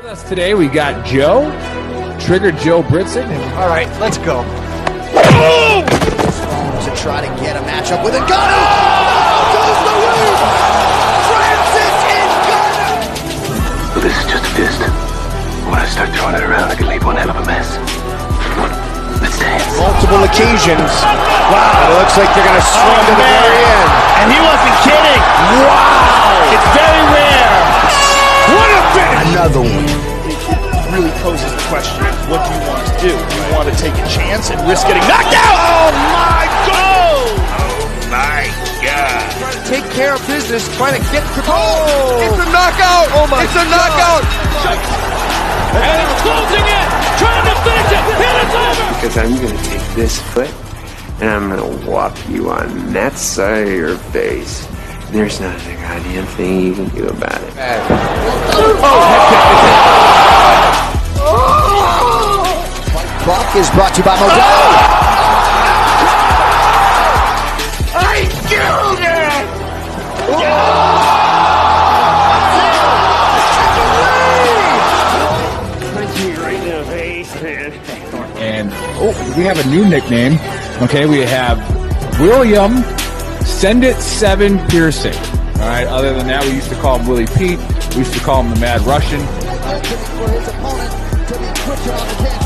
With us today, we got Joe, Trigger Joe Britson. All right, let's go. To try to get a matchup with a gunner. Oh, goes the lead. Francis in gunner. Well, this is just a fist. When I start throwing it around, I can leave one hell of a mess. Let's dance. Multiple occasions. Wow, it looks like they're going to swing to the very end. And he wasn't kidding. Wow. It's very rare. What a finish. Another one. It really poses the question, what do you want to do? Do you want to take a chance and risk getting knocked out? Oh my God! Oh my God. Trying to take care of business, trying to get to It's a knockout! Oh my It's a knockout! And it's closing in! Trying to finish it! And it's over! Because I'm going to take this foot and I'm going to whop you on that side of your face. There's not a goddamn thing you can do about it. Buck is brought to you by Modelo. I killed it! Punch me right in the face, man. And we have a new nickname. Okay, we have William Send It 7 Piercing. All right, other than that, we used to call him Willie Pete. We used to call him the Mad Russian. For his opponent to be quicker on the tangent.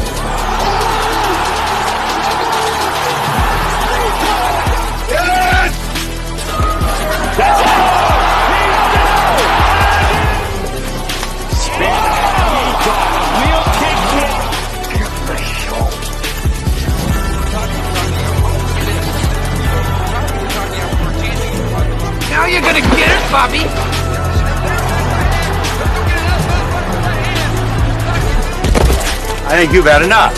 Now you're gonna get it, Bobby! I think you've had enough.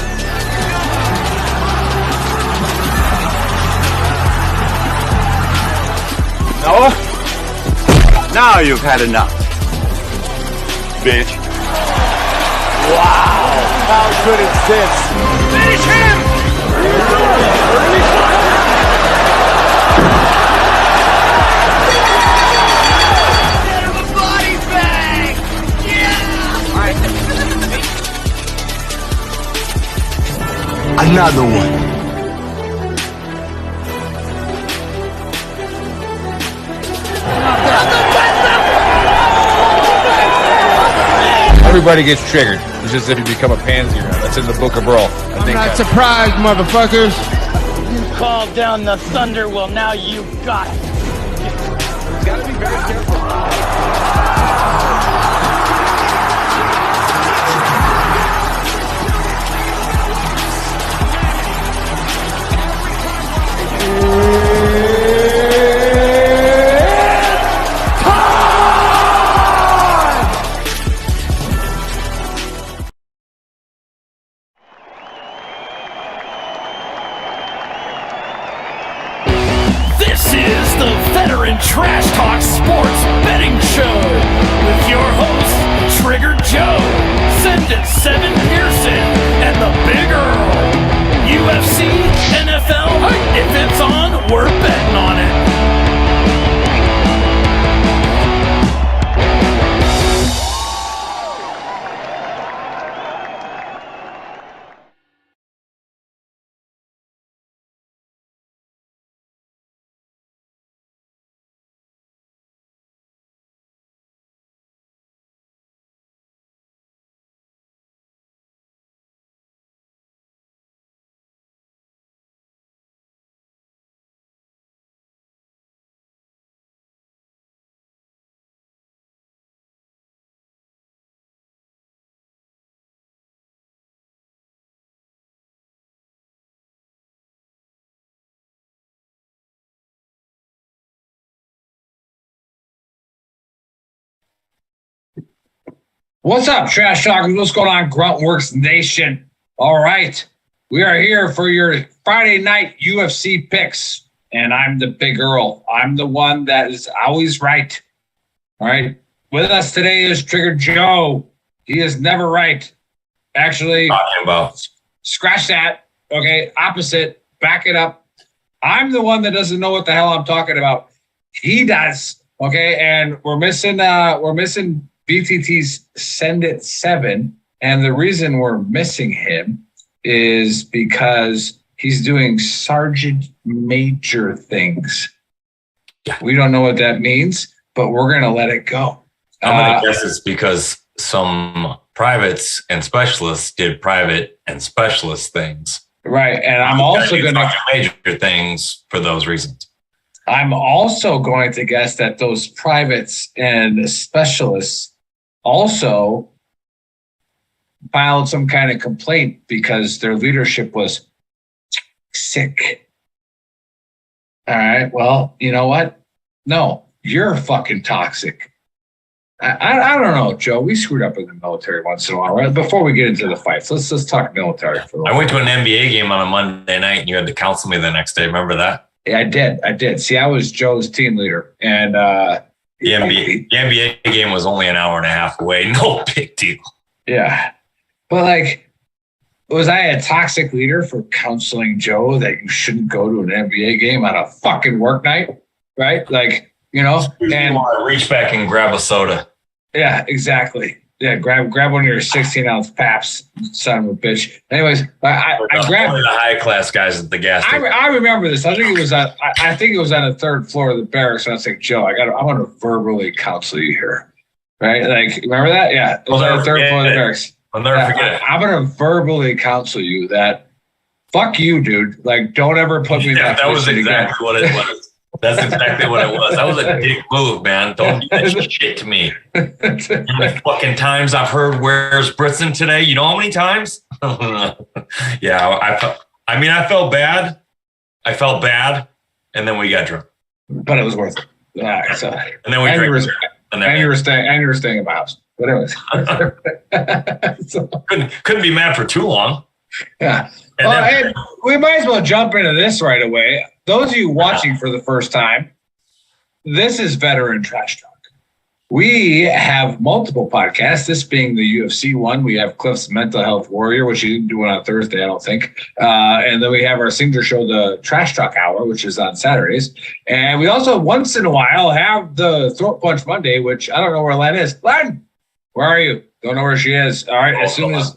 No? Now you've had enough. Bitch. Wow, how good is this? Finish him! Body bag! Another one. Everybody gets triggered. It's just if you become a pansy. That's in the Book of Earl. I'm not surprised, motherfuckers. You called down the thunder, well now you got it. Gotta be very careful. This is the Veteran Trash Talk Sports Betting Show with your hosts, Trigger Joe, Send It 7 Pearson, and the Big Earl. UFC, NFL, if it's on, we're betting on it. What's up, Trash Talkers? What's going on, Gruntworks Nation? All right. We are here for your Friday night UFC picks, and I'm the Big Earl. I'm the one that is always right. All right. With us today is Trigger Joe. He is never right. Actually, Talking about. Scratch that. Okay. Opposite. Back it up. I'm the one that doesn't know what the hell I'm talking about. He does. Okay. And we're missing VTT's Send It 7. And the reason we're missing him is because he's doing Sergeant Major things. Yeah. We don't know what that means, but we're going to let it go. I'm going to guess it's because some privates and specialists did private and specialist things. Right. And I'm also going to major things for those reasons. I'm also going to guess that those privates and specialists also filed some kind of complaint because their leadership was sick. All right. Well, you know what? No, you're fucking toxic. I don't know, Joe. We screwed up in the military once in a while, right? Before we get into the fights, let's talk military for a little I went to an NBA game on a Monday night, and you had to counsel me the next day. Remember that? Yeah, I did. See, I was Joe's team leader, and the NBA game was only an hour and a half away. No big deal. Yeah, but like, was I a toxic leader for counseling Joe that you shouldn't go to an NBA game on a fucking work night, right? Like, you know, and reach back and grab a soda. Yeah, exactly. Yeah, grab one of your 16-ounce Paps, son of a bitch. Anyways, I grabbed the high class guys at the gas station. I remember this. I think it was on the third floor of the barracks. And I was like, Joe, I want to verbally counsel you here, right? Like, remember that? Yeah, it was on the third floor of the barracks. I'll never forget it. I'm gonna verbally counsel you that, fuck you, dude. Like, don't ever put me. Yeah, that was exactly what it was. That's exactly what it was. That was a dick move, man. Don't do that shit to me. How many fucking times I've heard, "Where's Britson today?" You know how many times? Yeah, I felt bad. I felt bad, and then we got drunk. But it was worth it. Yeah, so, and then we drank. And you were staying in my house. But anyways, so, couldn't be mad for too long. Yeah. And we might as well jump into this right away. Those of you watching for the first time, this is Veteran Trash Talk. We have multiple podcasts, this being the UFC one. We have Cliff's Mental Health Warrior, which you didn't do on Thursday, I don't think. And then we have our signature show, the Trash Talk Hour, which is on Saturdays. And we also, once in a while, have the Throat Punch Monday, which I don't know where Len is. Len, where are you? Don't know where she is. All right, as soon as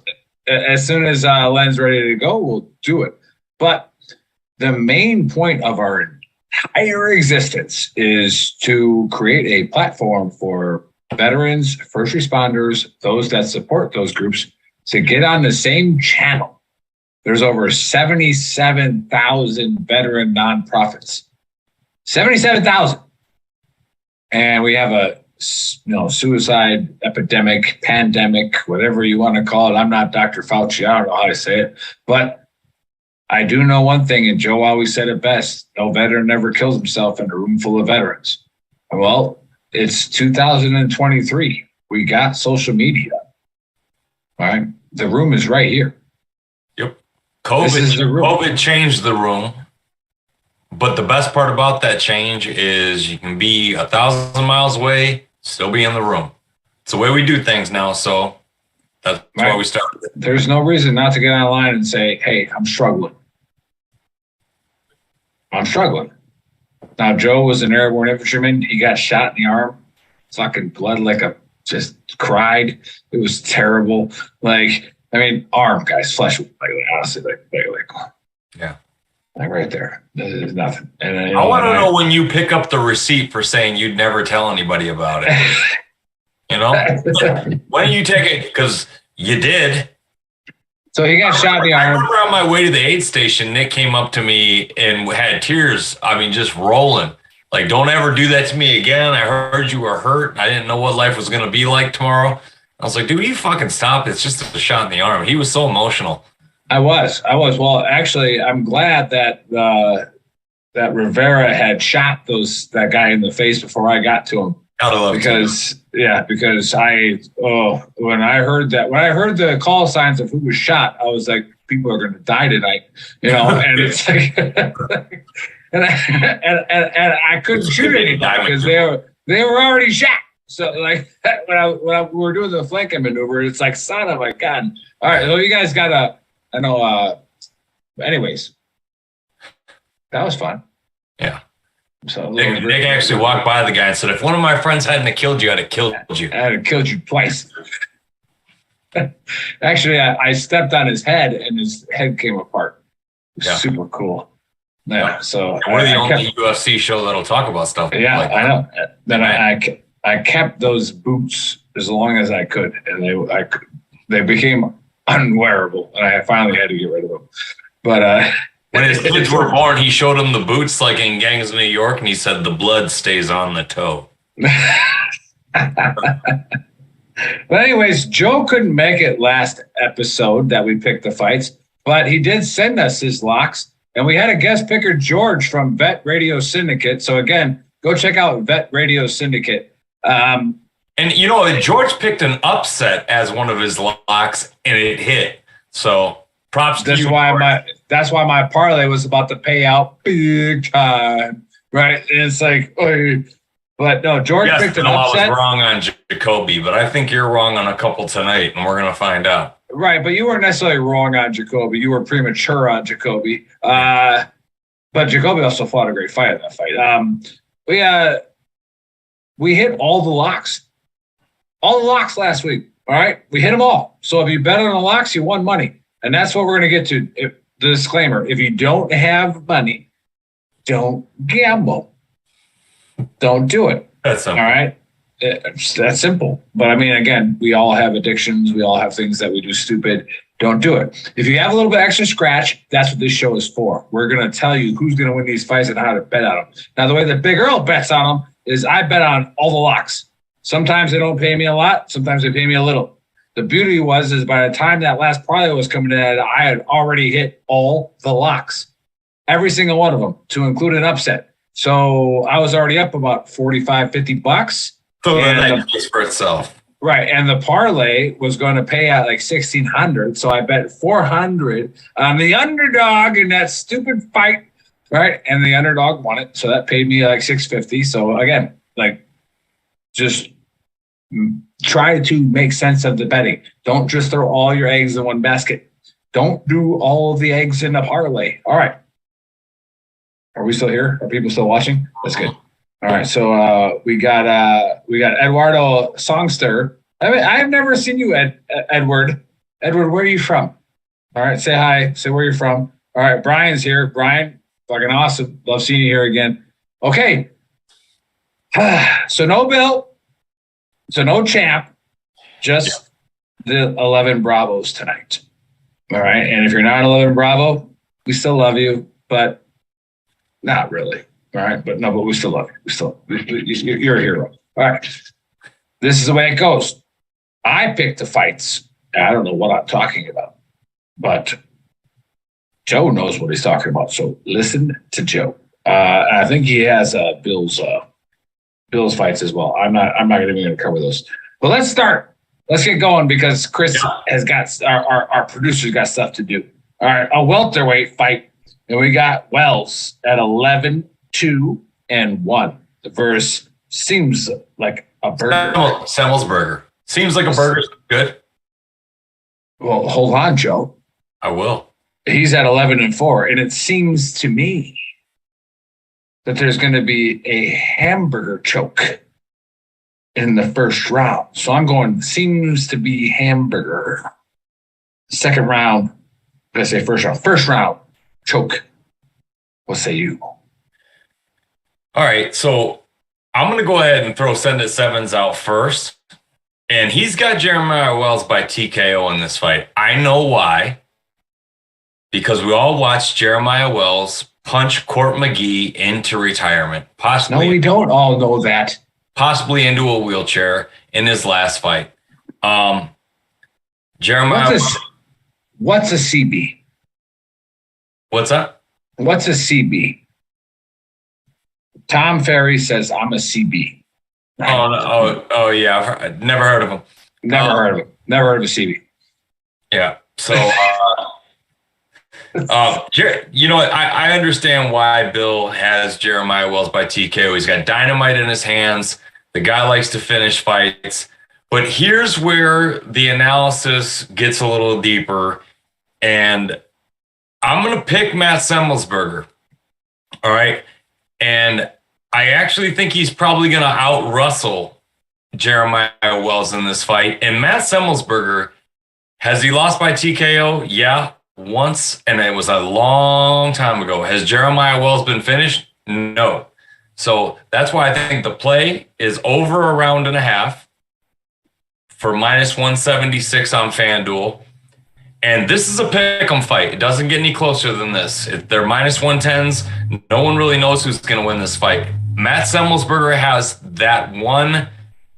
Len's ready to go, we'll do it. But the main point of our entire existence is to create a platform for veterans, first responders, those that support those groups to get on the same channel. There's over 77,000 veteran nonprofits. 77,000. And we have a suicide epidemic, pandemic, whatever you want to call it. I'm not Dr. Fauci. I don't know how to say it, but I do know one thing, and Joe always said it best: no veteran ever kills himself in a room full of veterans. Well, it's 2023. We got social media. All right. The room is right here. Yep. COVID changed the room. But the best part about that change is you can be 1,000 miles away, still be in the room. It's the way we do things now. So that's why we started. There's no reason not to get online and say, hey, I'm struggling. Now, Joe was an airborne infantryman. He got shot in the arm. Fucking blood just cried. It was terrible. Arm, guys, flesh, honestly, yeah. Like right there. There's nothing. And I want to know when you pick up the receipt for saying you'd never tell anybody about it. When you take it, because you did. So he got shot in the arm. I remember on my way to the aid station, Nick came up to me and had tears. Just rolling. Like, don't ever do that to me again. I heard you were hurt. I didn't know what life was going to be like tomorrow. I was like, dude, you fucking stop. It's just a shot in the arm. He was so emotional. I was. Well, actually, I'm glad that that Rivera had shot that guy in the face before I got to him. Because when I heard the call signs of who was shot, I was like, people are going to die tonight, and it's like, and I couldn't shoot anybody because they were already shot. So when we were doing the flanking maneuver, it's like, son of a gun. All right, so you guys got anyways, that was fun. Yeah. So Nick actually walked by the guy and said, if one of my friends hadn't have killed you, I'd have killed you. I'd have killed you twice. Actually, I stepped on his head and his head came apart. Yeah. Super cool. Yeah. So we're the only UFC show that'll talk about stuff. Yeah, like I know. Then I kept those boots as long as I could, and they became unwearable, and I finally had to get rid of them. But when his kids were born, he showed them the boots like in Gangs of New York, and he said the blood stays on the toe. But anyways, Joe couldn't make it last episode that we picked the fights, but he did send us his locks, and we had a guest picker, George from Vet Radio Syndicate. So again, go check out Vet Radio Syndicate. And you know, George picked an upset as one of his locks, and it hit. So props to you. That's why my parlay was about to pay out big time, right? And it's like, oh. But no, George picked an upset. I was wrong on Jacoby, but I think you're wrong on a couple tonight, and we're going to find out. Right, but you weren't necessarily wrong on Jacoby. You were premature on Jacoby. But Jacoby also fought a great fight in that fight. We hit all the locks. All the locks last week, all right? We hit them all. So if you bet on the locks, you won money. And that's what we're going to get to. The disclaimer, if you don't have money, don't gamble. Don't do it. That's simple. All right? That's simple. But I mean, again, we all have addictions. We all have things that we do stupid. Don't do it. If you have a little bit extra scratch, that's what this show is for. We're going to tell you who's going to win these fights and how to bet on them. Now, the way that Big Earl bets on them is I bet on all the locks. Sometimes they don't pay me a lot. Sometimes they pay me a little. The beauty is by the time that last parlay was coming in, I had already hit all the locks, every single one of them, to include an upset. So I was already up about $45, $50. So that pays for itself. Right. And the parlay was going to pay out like $1,600. So I bet $400 on the underdog in that stupid fight. Right. And the underdog won it. So that paid me like $650. So again, like just try to make sense of the betting. Don't just throw all your eggs in one basket. Don't do all of the eggs in a parlay. All right. Are we still here? Are people still watching? That's good. All right. So we got Eduardo Songster. I mean, I've never seen you, Edward. Edward, where are you from? All right. Say hi. Say where you're from. All right. Brian's here. Brian, fucking awesome. Love seeing you here again. Okay. So no Bill. So no champ. Just the 11 Bravos tonight. All right. And if you're not 11 Bravo, we still love you, but not really. All right. But we still love you. You're a hero. All right. This is the way it goes. I picked the fights. I don't know what I'm talking about, but Joe knows what he's talking about. So listen to Joe. I think he has Bill's fights as well. I'm not even going to cover those. But let's start. Let's get going because Chris has got our producer's got stuff to do. All right. A welterweight fight. And we got Wells at 11-2-1. The verse seems like a burger. Semmel's burger. Seems like a burger's good. Well, hold on, Joe. I will. He's at 11-4, and it seems to me that there's going to be a hamburger choke in the first round. So I'm going, seems to be hamburger. Second round, did I say first round? First round. Choke. What say you? All right, so I'm going to go ahead and throw Send It Sevens out first. And he's got Jeremiah Wells by TKO in this fight. I know why. Because we all watched Jeremiah Wells punch Court McGee into retirement. Possibly. No, we don't all know that. Possibly into a wheelchair in his last fight. Jeremiah. What's a CB? What's that? What's a CB? Tom Ferry says, I'm a CB. Oh yeah. I've never heard of him. Never heard of him. Never heard of a CB. Yeah. So, you know, I understand why Bill has Jeremiah Wells by TKO. He's got dynamite in his hands. The guy likes to finish fights. But here's where the analysis gets a little deeper. And I'm going to pick Matt Semmelsberger. All right. And I actually think he's probably going to out-Russell Jeremiah Wells in this fight. And Matt Semmelsberger, has he lost by TKO? Yeah, once, and it was a long time ago. Has Jeremiah Wells been finished? No. So that's why I think the play is over a round and a half for -176 on FanDuel. And this is a pick'em fight. It doesn't get any closer than this. They're -110s. No one really knows who's going to win this fight. Matt Semmelsberger has that one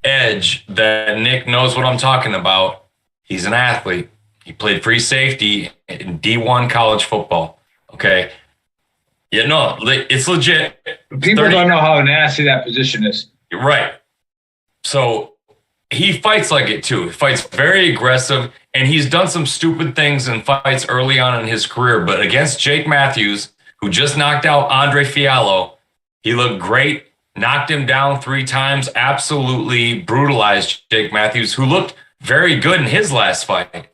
edge that Nick knows what I'm talking about. He's an athlete. He played free safety in D1 college football. Okay. Yeah, no, it's legit. People don't know how nasty that position is. You're right. So he fights like it too. He fights very aggressive, and he's done some stupid things in fights early on in his career. But against Jake Matthews, who just knocked out Andre Fiallo, he looked great, knocked him down 3 times, absolutely brutalized Jake Matthews, who looked very good in his last fight.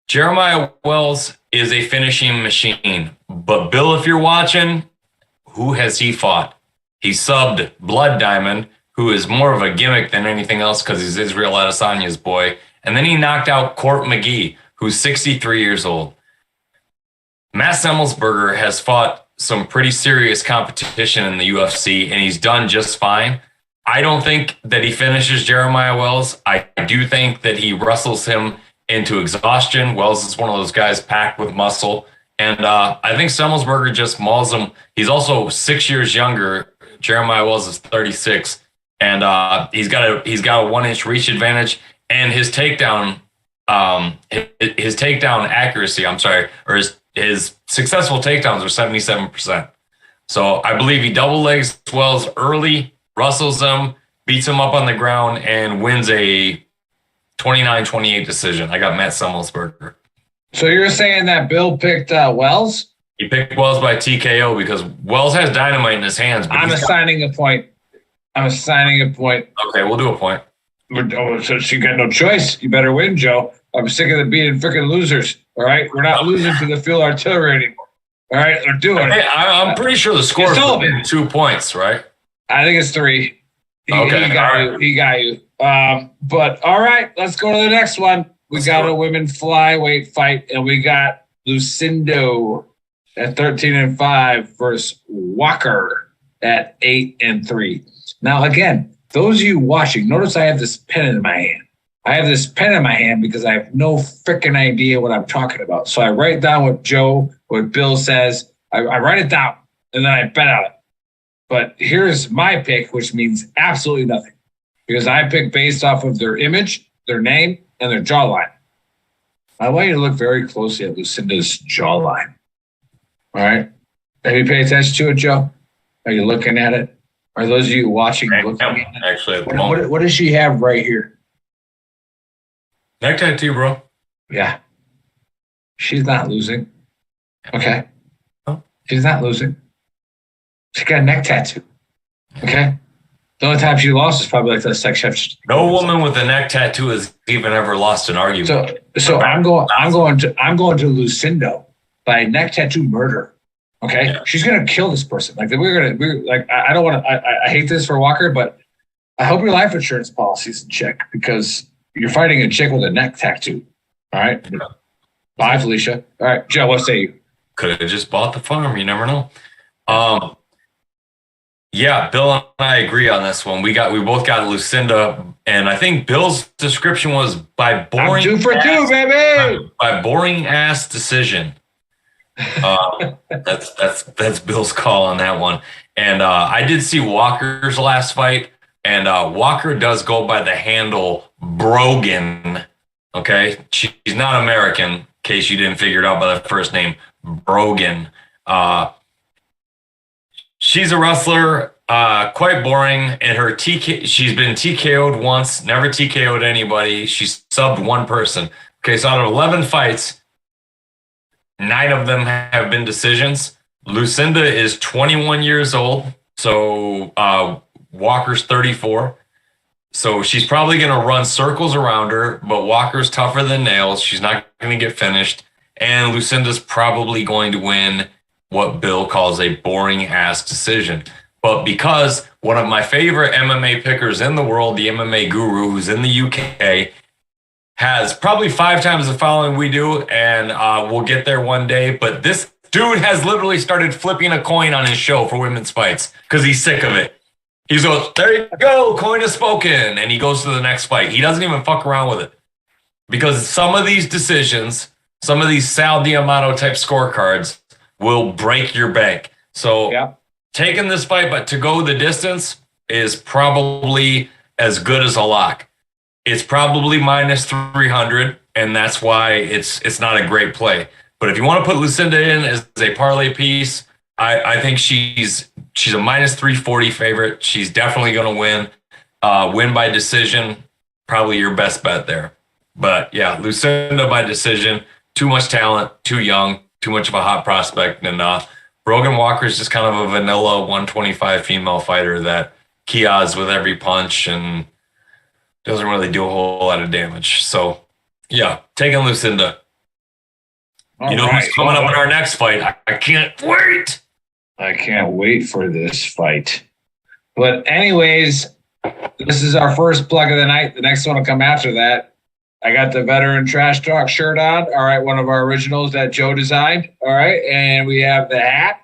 Jeremiah Wells is a finishing machine. But Bill, if you're watching, who has he fought? He subbed Blood Diamond, who is more of a gimmick than anything else because he's Israel Adesanya's boy. And then he knocked out Court McGee, who's 63 years old. Matt Semmelsberger has fought some pretty serious competition in the UFC, and he's done just fine. I don't think that he finishes Jeremiah Wells. I do think that he wrestles him into exhaustion. Wells is one of those guys packed with muscle. And I think Semmelsberger just mauls him. He's also 6 years younger. Jeremiah Wells is 36. And he's got a 1-inch reach advantage, and his takedown accuracy, or his successful takedowns are 77%. So I believe he double legs Wells early, wrestles him, beats him up on the ground, and wins a 29-28 decision. I got Matt Semmelsberger. So you're saying that Bill picked Wells? He picked Wells by TKO because Wells has dynamite in his hands. But I'm assigning a point. Okay, we'll do a point. So you got no choice. You better win, Joe. I'm sick of the being freaking losers. All right, we're not losing to the field artillery anymore. All right, they're doing it. I'm pretty sure the score is 2 points, right? I think it's 3. He got you. But all right, let's go to the next one. We got a women flyweight fight, and we got Lucindo at 13-5 versus Walker at 8-3. Now, again, those of you watching, notice I have this pen in my hand. I have this pen in my hand because I have no freaking idea what I'm talking about. So I write down what Bill says. I write it down, and then I bet on it. But here's my pick, which means absolutely nothing, because I pick based off of their image, their name, and their jawline. I want you to look very closely at Lucinda's jawline. All right? Have you paid attention to it, Joe? Are you looking at it? Are those of you watching looking at it? Actually, What does she have right here? Neck tattoo, bro. Yeah. She's not losing. Okay? Huh? She's not losing. She got a neck tattoo. Okay? The only time she lost is probably like the sex chef. No woman with a neck tattoo has even ever lost an argument. So I'm going to Lucindo by neck tattoo murder. Okay, yeah. She's gonna kill this person. Like I don't want to. I hate this for Walker, but I hope your life insurance policy's in check because you're fighting a chick with a neck tattoo. All right. Yeah. Bye, Felicia. All right, Joe. What say you? Could have just bought the farm. You never know. Yeah, Bill and I agree on this one. We both got Lucinda, and I think Bill's description was by boring. I'm 2 for 2, baby. By boring ass decision. That's Bill's call on that one. And I did see Walker's last fight, and Walker does go by the handle Brogan. Okay, she's not American, in case you didn't figure it out by the first name, Brogan. She's a wrestler, quite boring. And her she's been TKO'd once, never TKO'd anybody. She's subbed one person. Okay, so out of 11 fights, 9 of them have been decisions. Lucinda is 21 years old, so Walker's 34. So she's probably going to run circles around her, but Walker's tougher than nails. She's not going to get finished. And Lucinda's probably going to win what Bill calls a boring-ass decision. But because one of my favorite MMA pickers in the world, the MMA Guru, who's in the UK, has probably 5 times the following we do, and we'll get there one day. But this dude has literally started flipping a coin on his show for women's fights because he's sick of it. He goes, there you go, coin is spoken, and he goes to the next fight. He doesn't even fuck around with it. Because some of these decisions, some of these Sal D'Amato type scorecards will break your bank. So taking this fight, but to go the distance is probably as good as a lock. It's probably minus 300, and that's why it's not a great play. But if you want to put Lucinda in as a parlay piece, I think she's a minus 340 favorite. She's definitely going to win. Win by decision, probably your best bet there. But yeah, Lucinda by decision. Too much talent, too young, too much of a hot prospect. And Brogan Walker is just kind of a vanilla 125 female fighter that kiosks with every punch and doesn't really do a whole lot of damage. So yeah, taking Lucinda. You know who's coming up in our next fight? I can't wait. I can't wait for this fight. But anyways, this is our first plug of the night. The next one will come after that. I got the Veteran Trash Talk shirt on. All right, one of our originals that Joe designed. All right, and we have the hat.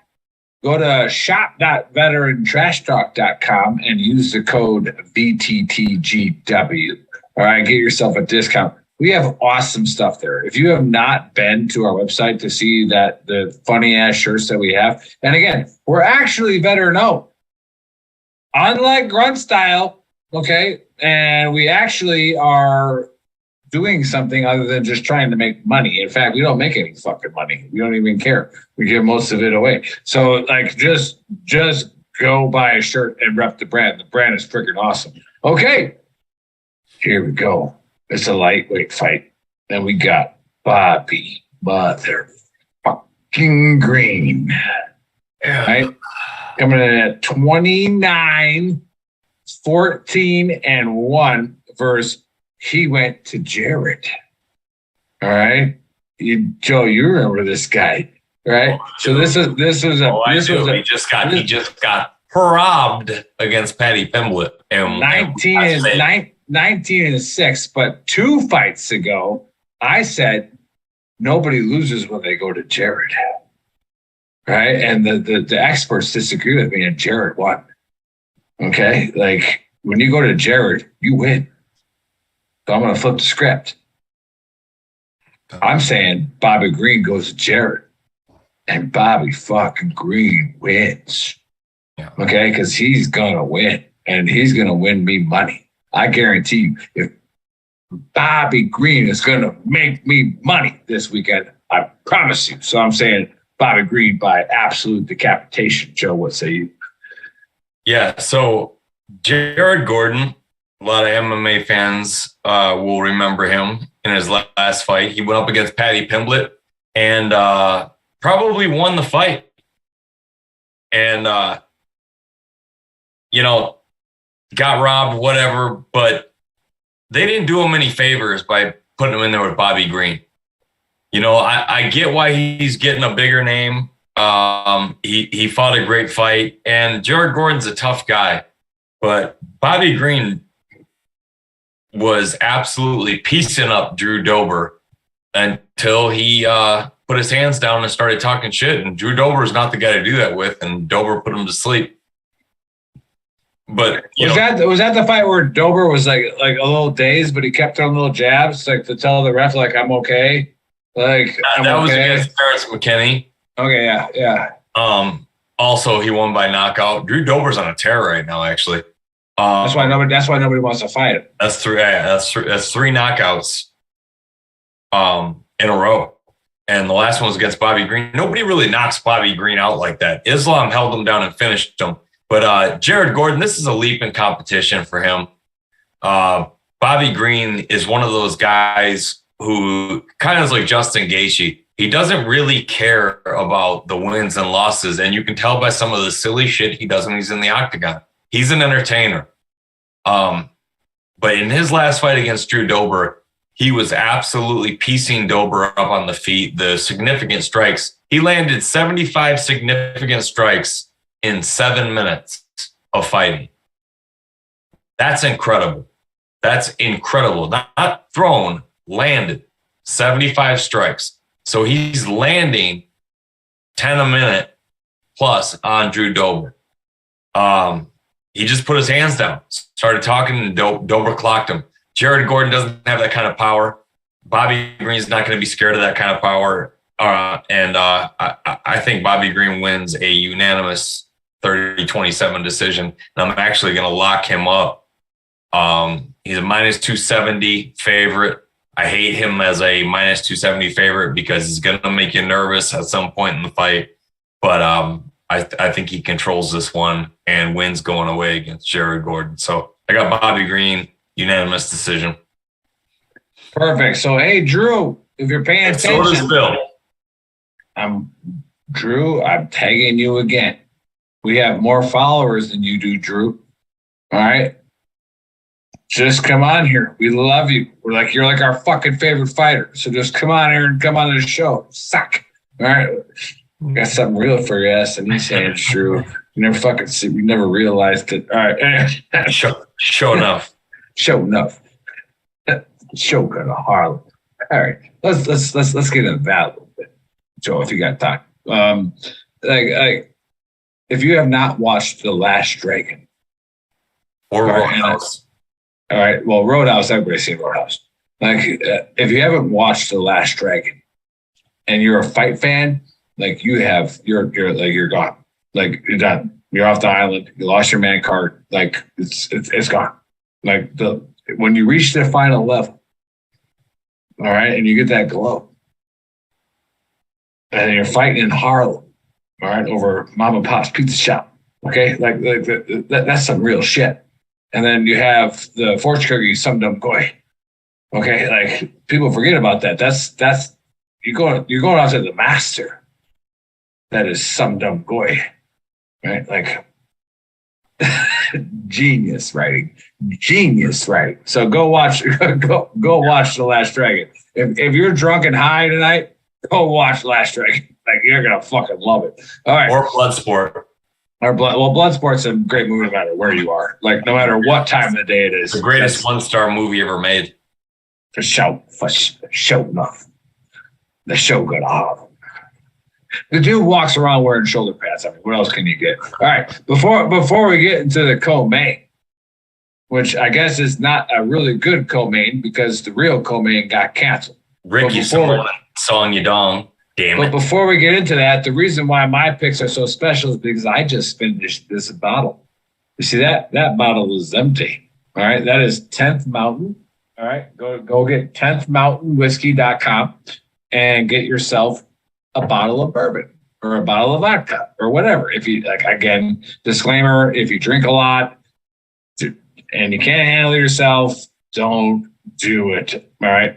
Go to shop.veterantrashtalk.com and use the code VTTGW. All right, get yourself a discount. We have awesome stuff there. If you have not been to our website to see the funny ass shirts that we have, and again, we're actually veteran owned, unlike Grunt Style, okay, and we actually are doing something other than just trying to make money. In fact, we don't make any fucking money. We don't even care. We give most of it away. So like, just go buy a shirt and rep the brand. The brand is freaking awesome. Okay, here we go. It's a lightweight fight. Then we got Bobby motherfucking Green. Right? Coming in at 29-14-1 versus he went to Jared. All right. Joe, you remember this guy, right? So he just got robbed against Paddy Pimblett. 19-6, but 2 fights ago, I said nobody loses when they go to Jared. Right? And the experts disagree with me, and Jared won. Okay? Like, when you go to Jared, you win. So I'm going to flip the script. I'm saying Bobby Green goes to Jared, and Bobby fucking Green wins. Yeah. Okay? Because he's going to win, and he's going to win me money. I guarantee you, if Bobby Green is going to make me money this weekend, I promise you. So I'm saying Bobby Green by absolute decapitation. Joe, what say you? Yeah, so Jared Gordon, a lot of MMA fans will remember him in his last fight. He went up against Paddy Pimblett and probably won the fight. And, got robbed, whatever, but they didn't do him any favors by putting him in there with Bobby Green. I get why he's getting a bigger name. He fought a great fight, and Jared Gordon's a tough guy, but Bobby Green was absolutely piecing up Drew Dober until he put his hands down and started talking shit. And Drew Dober is not the guy to do that with, and Dober put him to sleep. But was that the fight where Dober was like a little dazed, but he kept throwing little jabs like to tell the ref like I'm okay? Like that was against Terrence McKinney. Okay, yeah. Also he won by knockout. Drew Dober's on a tear right now, actually. That's why nobody wants to fight him. That's three knockouts in a row. And the last one was against Bobby Green. Nobody really knocks Bobby Green out like that. Islam held him down and finished him. But Jared Gordon, this is a leap in competition for him. Bobby Green is one of those guys who kind of is like Justin Gaethje. He doesn't really care about the wins and losses, and you can tell by some of the silly shit he does when he's in the octagon. He's an entertainer. But in his last fight against Drew Dober, he was absolutely piecing Dober up on the feet. The significant strikes. He landed 75 significant strikes in 7 minutes. of fighting. That's incredible. That's incredible. Not thrown, landed. 75 strikes. So he's landing 10 a minute plus on Drew Dober. He just put his hands down, started talking, and Dober clocked him. Jared Gordon doesn't have that kind of power. Bobby Green's not going to be scared of that kind of power. I think Bobby Green wins a unanimous 30-27 decision. And I'm actually going to lock him up. He's a minus 270 favorite. I hate him as a minus 270 favorite because he's going to make you nervous at some point in the fight. But I think he controls this one and wins going away against Jared Gordon. So I got Bobby Green, unanimous decision. Perfect. So, hey, Drew, if you're paying attention. So does Bill. Drew, I'm tagging you again. We have more followers than you do, Drew. All right? Just come on here. We love you. You're like our fucking favorite fighter. So just come on here and come on the show. Suck. All right? Got something real for your ass, and he's saying it's true. You never fucking see. We never realized it. All right. Show enough. Show enough. Show kind of Harlem. All right. Let's get into that a little bit, Joe. If you got time, if you have not watched The Last Dragon or Roadhouse, all right. Well, Roadhouse. Everybody's seen Roadhouse. If you haven't watched The Last Dragon, and you're a fight fan. You're gone. You're done. You're off the island. You lost your man card. It's gone. When you reach the final level, all right, and you get that glow, and you're fighting in Harlem, all right, over Mama Pop's Pizza Shop. Okay, that's some real shit. And then you have the fortune cookie, some dumb goy. Okay, people forget about that. That's you're going out to the master. That is some dumb goy, right? Genius writing. So go watch The Last Dragon. If you're drunk and high tonight, go watch The Last Dragon. You're gonna fucking love it. All right. Or Bloodsport. Bloodsport's a great movie no matter where you are. No matter what time of the day it is. The greatest one-star movie ever made. For sure enough. The show got off. The dude walks around wearing shoulder pads. I mean, what else can you get? All right. Before we get into the co-main, which I guess is not a really good co-main because the real co-main got canceled. Ricky Simone, Song Yadong. Damn it. But before we get into that, the reason why my picks are so special is because I just finished this bottle. You see that? That bottle is empty. All right. That is 10th Mountain. All right. Go get 10thmountainwhiskey.com and get yourself a bottle of bourbon or a bottle of vodka or whatever. If you again, disclaimer, if you drink a lot and you can't handle yourself, don't do it. All right.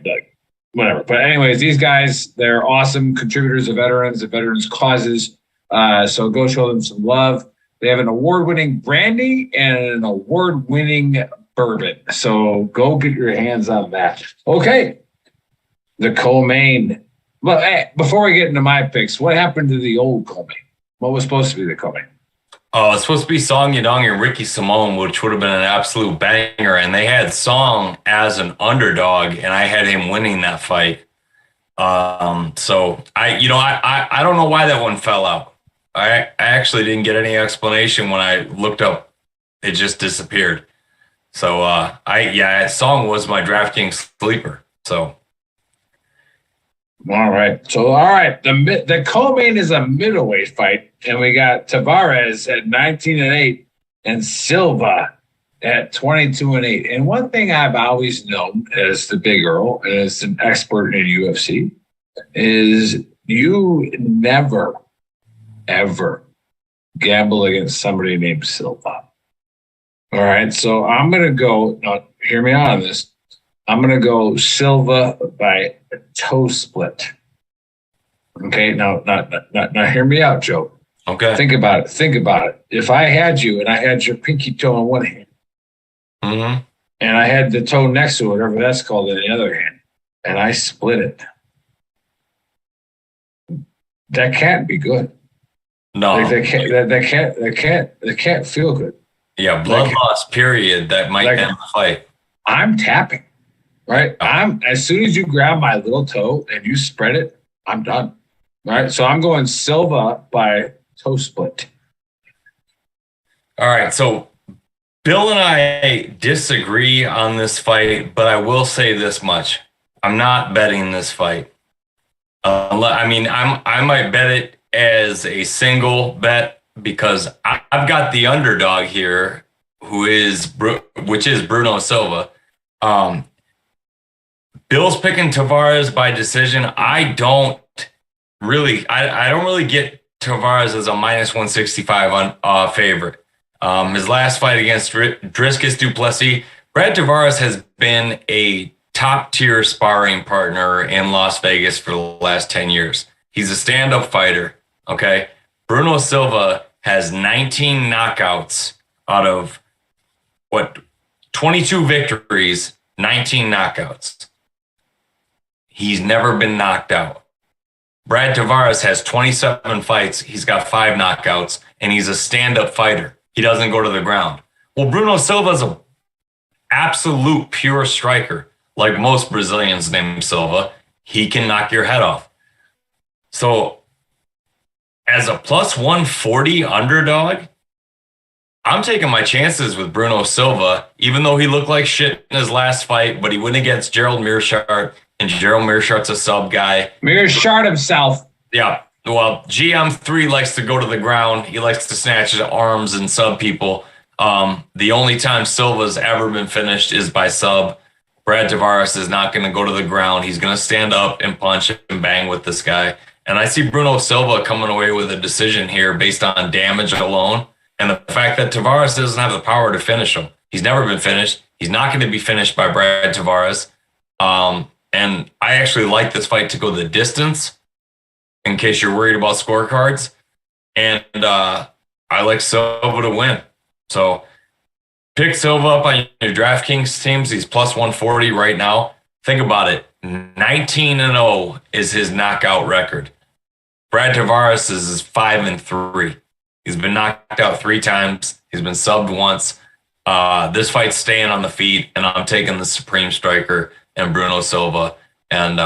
Whatever. But anyways, these guys, they're awesome contributors of veterans causes. So go show them some love. They have an award-winning brandy and an award-winning bourbon. So go get your hands on that. Okay. The co-main. Well, hey, before we get into my picks, what happened to the old co-main? What was supposed to be the co-main? Oh, it's supposed to be Song Yadong and Ricky Simone, which would have been an absolute banger. And they had Song as an underdog, and I had him winning that fight. So I don't know why that one fell out. I actually didn't get any explanation when I looked up. It just disappeared. So Song was my DraftKings sleeper. So. All right. The co-main is a middleweight fight, and we got Tavares at 19-8 and Silva at 22-8. And one thing I've always known as the Big Earl and as an expert in UFC is you never, ever gamble against somebody named Silva. All right. So I'm going to go, now hear me out on this. I'm going to go Silva by a toe split. Okay, now hear me out, Joe. Okay. Think about it. If I had you and I had your pinky toe in one hand, mm-hmm. and I had the toe next to it, whatever that's called, in the other hand, and I split it, that can't be good. No, that can't feel good. Yeah, blood loss, period. That might end the fight. I'm tapping, right? As soon as you grab my little toe and you spread it, I'm done. Right? So I'm going Silva by toe split. All right, so Bill and I disagree on this fight, but I will say this much. I'm not betting this fight. I might bet it as a single bet because I've got the underdog here, which is Bruno Silva. Bill's picking Tavares by decision. I don't really get Tavares as a minus 165 on favorite. His last fight against Dricus du Plessis, Brad Tavares has been a top-tier sparring partner in Las Vegas for the last 10 years. He's a stand-up fighter, okay? Bruno Silva has 19 knockouts out of, 22 victories, 19 knockouts. He's never been knocked out. Brad Tavares has 27 fights. He's got 5 knockouts, and he's a stand-up fighter. He doesn't go to the ground. Well, Bruno Silva's an absolute pure striker. Like most Brazilians named Silva, he can knock your head off. So as a plus 140 underdog, I'm taking my chances with Bruno Silva, even though he looked like shit in his last fight, but he went against Gerald Meerschaert, and Gerald Meerschaert's a sub guy. Meerschaert himself. Yeah. Well, GM3 likes to go to the ground. He likes to snatch his arms and sub people. The only time Silva's ever been finished is by sub. Brad Tavares is not going to go to the ground. He's going to stand up and punch and bang with this guy. And I see Bruno Silva coming away with a decision here based on damage alone. And the fact that Tavares doesn't have the power to finish him. He's never been finished. He's not going to be finished by Brad Tavares. And I actually like this fight to go the distance in case you're worried about scorecards. And I like Silva to win. So pick Silva up on your DraftKings teams. He's plus 140 right now. Think about it. 19-0 is his knockout record. Brad Tavares is 5-3. He's been knocked out 3 times. He's been subbed once. This fight's staying on the feet, and I'm taking the Supreme Striker and Bruno Silva. And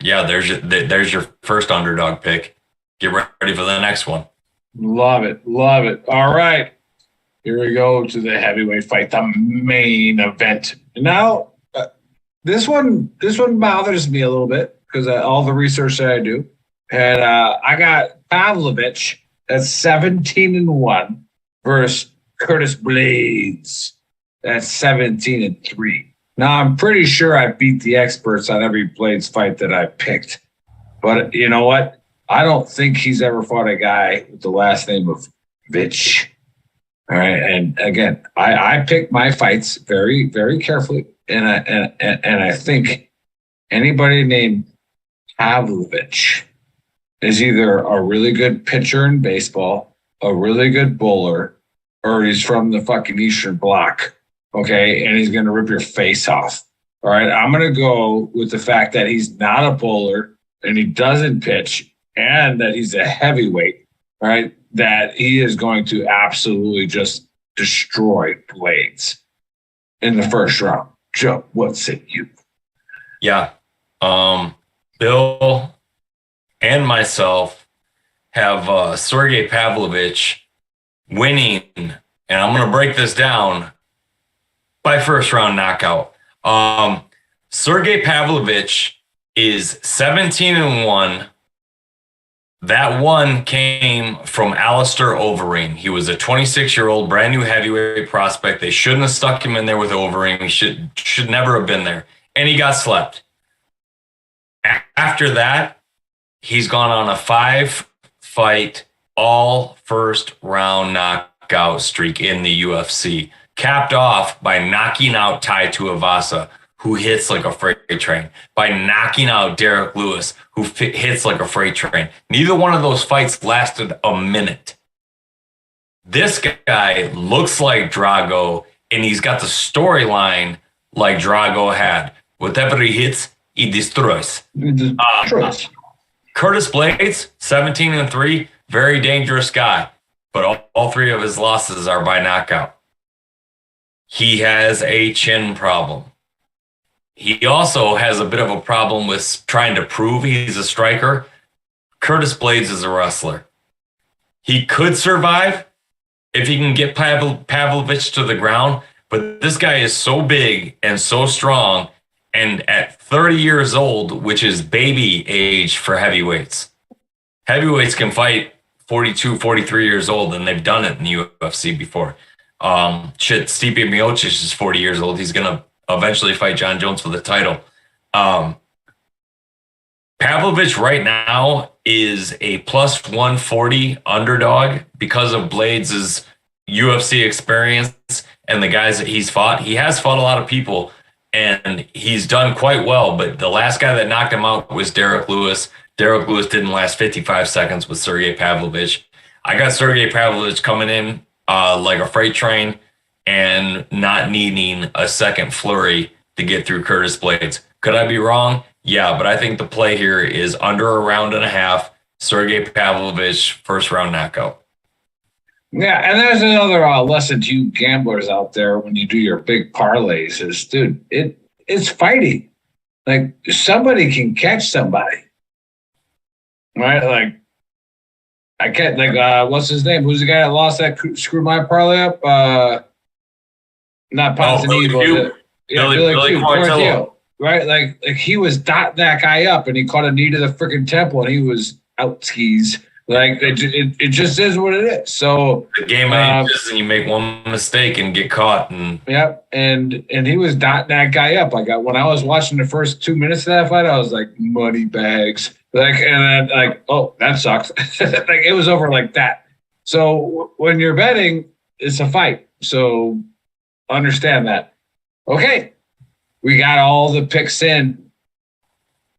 there's your first underdog pick. Get ready for the next one. Love it. All right. Here we go to the heavyweight fight, the main event. Now, this one bothers me a little bit because all the research that I do. And I got Pavlovich at 17-1 versus Curtis Blades at 17-3. Now, I'm pretty sure I beat the experts on every Blades fight that I picked. But you know what? I don't think he's ever fought a guy with the last name of Vitch. All right. And again, I pick my fights very, very carefully. And I think anybody named Pavlovich is either a really good pitcher in baseball, a really good bowler, or he's from the fucking Eastern Bloc. Okay, and he's going to rip your face off. All right, I'm going to go with the fact that he's not a bowler and he doesn't pitch and that he's a heavyweight, all right, that he is going to absolutely just destroy Blades in the first round. Joe, what say you? Yeah. Bill and myself have Sergey Pavlovich winning, and I'm going to break this down by first round knockout. Sergey Pavlovich is 17-1. That one came from Alistair Overeem. He was a 26-year-old brand new heavyweight prospect. They shouldn't have stuck him in there with Overeem. He should never have been there. And he got slept. After that, he's gone on a 5-fight, all first round knockout streak in the UFC, capped off by knocking out Tai Tuivasa, who hits like a freight train, by knocking out Derek Lewis, who hits like a freight train. Neither one of those fights lasted a minute. This guy looks like Drago, and he's got the storyline like Drago had. Whatever he hits, he destroys. Curtis Blades, 17-3, very dangerous guy. but all three of his losses are by knockout. He has a chin problem. He also has a bit of a problem with trying to prove he's a striker. Curtis Blades is a wrestler. He could survive if he can get Pavlovich to the ground, but this guy is so big and so strong, and at 30 years old, which is baby age for heavyweights. Heavyweights can fight 42, 43 years old, and they've done it in the UFC before. Stipe Miocic is 40 years old. He's going to eventually fight John Jones for the title. Pavlovich right now is a plus 140 underdog because of Blades' UFC experience and the guys that he's fought. He has fought a lot of people, and he's done quite well, but the last guy that knocked him out was Derek Lewis. Derek Lewis didn't last 55 seconds with Sergey Pavlovich. I got Sergey Pavlovich coming in like a freight train and not needing a second flurry to get through Curtis Blades. Could I be wrong? Yeah, but I think the play here is under a round and a half. Sergey Pavlovich, first round knockout. Yeah, and there's another lesson to you gamblers out there when you do your big parlays is, dude, it's fighting. Like, somebody can catch somebody. Right? Like, I can't, like, what's his name? Who's the guy that lost that, screwed my parlay up? Not Ponzinibbio. Billy Quartello. Right? Like he was dotting that guy up, and he caught a knee to the freaking temple, and he was out skis. Like, it just is what it is. So the game changes, and you make one mistake and get caught. And yep, and he was dotting that guy up. Like, when I was watching the first 2 minutes of that fight, I was like, money bags. Like, and then like, oh, that sucks. Like, it was over like that. So when you're betting, it's a fight. So understand that. Okay, we got all the picks in.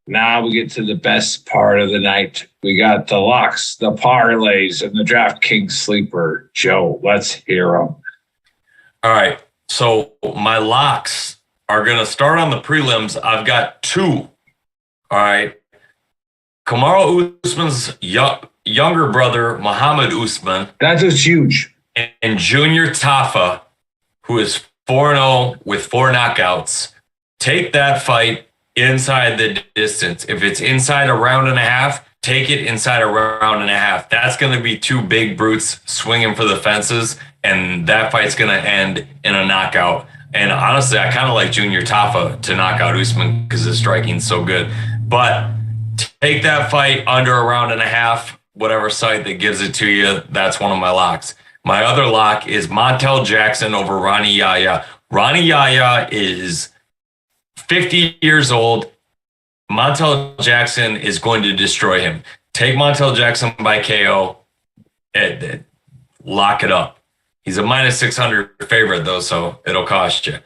Now we get to the best part of the night. We got the locks, the parlays, and the DraftKings sleeper. Joe, let's hear them. All right. So my locks are going to start on the prelims. I've got two. All right. Kamaru Usman's younger brother, Muhammad Usman. That is huge. And Junior Tafa, who is 4-0 with 4 knockouts. Take that fight inside the distance. If it's inside a round and a half, take it inside a round and a half. That's going to be two big brutes swinging for the fences, and that fight's going to end in a knockout. And honestly, I kind of like Junior Tafa to knock out Usman because his striking's so good. But take that fight under a round and a half, whatever site that gives it to you. That's one of my locks. My other lock is Montel Jackson over Ronnie Yahya. Ronnie Yahya is 50 years old. Montel Jackson is going to destroy him. Take Montel Jackson by KO. Lock it up. He's a minus 600 favorite, though, so it'll cost you.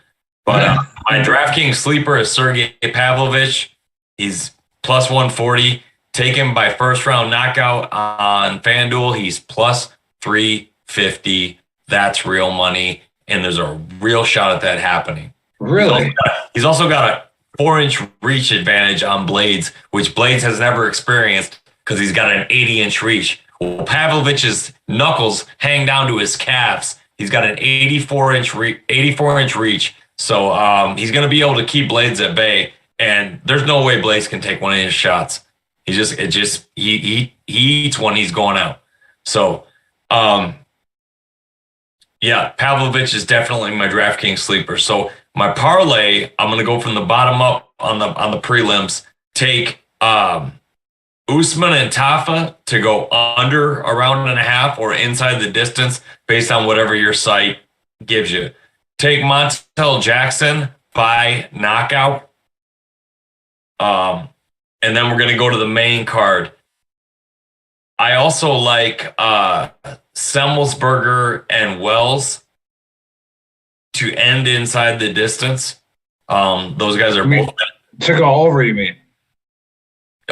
But my DraftKings sleeper is Sergey Pavlovich. He's plus 140. Take him by first round knockout on FanDuel. He's plus 350. That's real money, and there's a real shot at that happening. Really? He's also got a 4-inch reach advantage on Blades, which Blades has never experienced because he's got an 80-inch reach. Well, Pavlovich's knuckles hang down to his calves. He's got an 84-inch reach. So he's going to be able to keep Blades at bay, and there's no way Blades can take one of his shots. He eats one, he's going out. So yeah, Pavlovich is definitely my DraftKings sleeper. So my parlay, I'm going to go from the bottom up on the prelims. Take Usman and Tafa to go under a round and a half or inside the distance based on whatever your site gives you. Take Montel Jackson by knockout. And then we're going to go to the main card. I also like Semmelsberger and Wells to end inside the distance. Those guys are both to go over, you mean?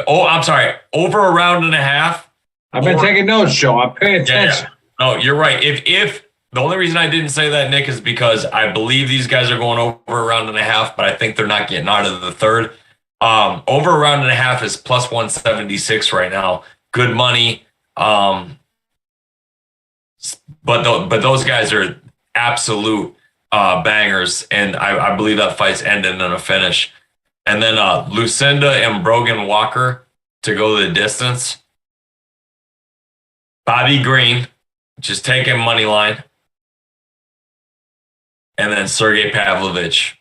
Oh, I'm sorry. Over a round and a half. I've been taking notes, Joe. I'm paying attention. Yeah. No, you're right. If the only reason I didn't say that, Nick, is because I believe these guys are going over a round and a half, but I think they're not getting out of the third. Over a round and a half is plus 176 right now. Good money. but those guys are absolute bangers, and I believe that fight's ending in a finish. And then Lucinda and Brogan Walker to go the distance. Bobby Green, just taking money line. And then Sergey Pavlovich.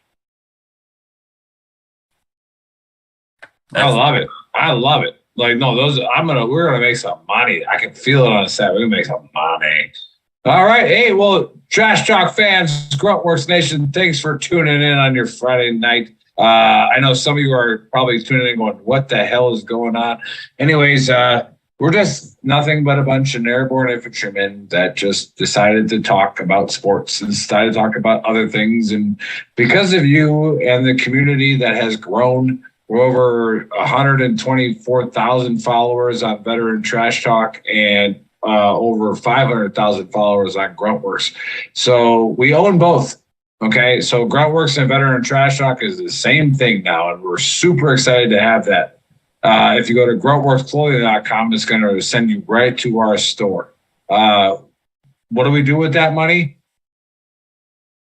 I love it. I love it. Like, no, we're gonna make some money. I can feel it on the set. We're gonna make some money. All right. Hey, well, Trash Talk fans, Gruntworks Nation, thanks for tuning in on your Friday night. I know some of you are probably tuning in going, what the hell is going on? Anyways, we're just nothing but a bunch of airborne infantrymen that just decided to talk about sports and decided to talk about other things. And because of you and the community that has grown, we're over 124,000 followers on Veteran Trash Talk and over 500,000 followers on Gruntworks. So we own both. Okay, so Gruntworks and Veteran Trash Talk is the same thing now, and we're super excited to have that. If you go to gruntworksclothing.com, it's going to send you right to our store. What do we do with that money?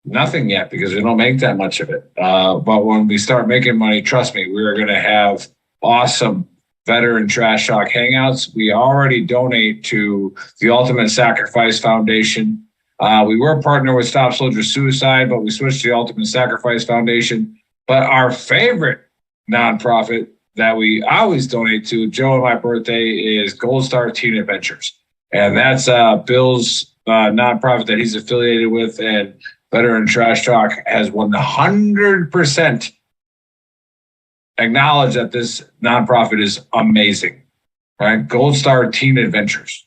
Nothing yet, because we don't make that much of it. But when we start making money, trust me, we are going to have awesome Veteran Trash Talk hangouts. We already donate to the Ultimate Sacrifice Foundation. We were a partner with Stop Soldier Suicide, but we switched to the Ultimate Sacrifice Foundation. But our favorite nonprofit that we always donate to, Joe and my birthday, is Gold Star Teen Adventures. And that's Bill's nonprofit that he's affiliated with. And Veteran Trash Talk has 100% acknowledged that this nonprofit is amazing. Right? Gold Star Teen Adventures.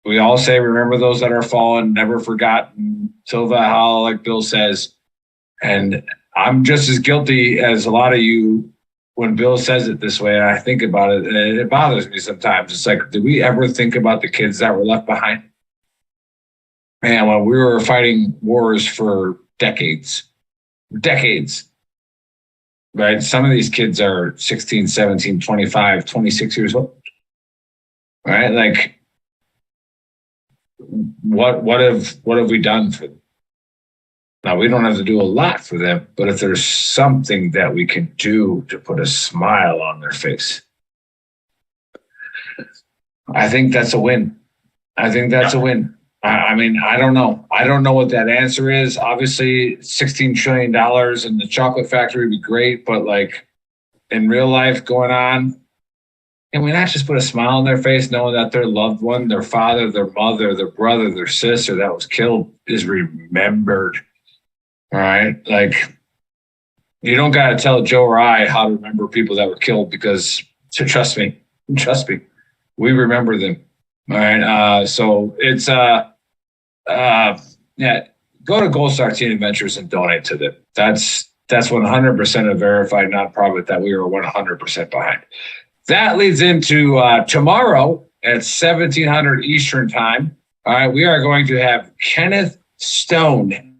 We all say, remember those that are fallen, never forgotten, till Valhalla, like Bill says. And I'm just as guilty as a lot of you when Bill says it this way. And I think about it, and it bothers me sometimes. It's like, did we ever think about the kids that were left behind? Man, when we were fighting wars for decades, right? Some of these kids are 16, 17, 25, 26 years old, right? Like, what have we done for them? Now, we don't have to do a lot for them, but if there's something that we can do to put a smile on their face, I think that's a win. I mean, I don't know. I don't know what that answer is. Obviously, $16 trillion in the chocolate factory would be great, but like in real life going on, can we not just put a smile on their face knowing that their loved one, their father, their mother, their brother, their sister that was killed is remembered? All right? Like, you don't got to tell Joe or I how to remember people that were killed because, trust me, we remember them. All right? So it's, yeah, go to Gold Star Teen Adventures and donate to them. That's 100% a verified nonprofit that we are 100% behind. That leads into tomorrow at 1700 Eastern time. All right, we are going to have Kenneth Stone,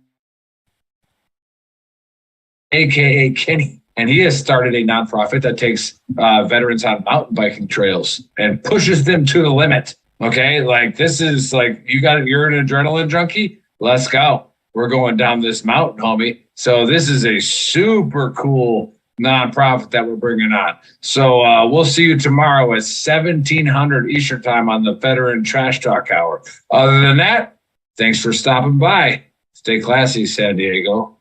a.k.a. Kenny. And he has started a nonprofit that takes veterans on mountain biking trails and pushes them to the limit. Okay, like this is like, you're an adrenaline junkie? Let's go. We're going down this mountain, homie. So this is a super cool nonprofit that we're bringing on. So we'll see you tomorrow at 1700 Eastern time on the Veteran Trash Talk Hour. Other than that, thanks for stopping by. Stay classy, San Diego.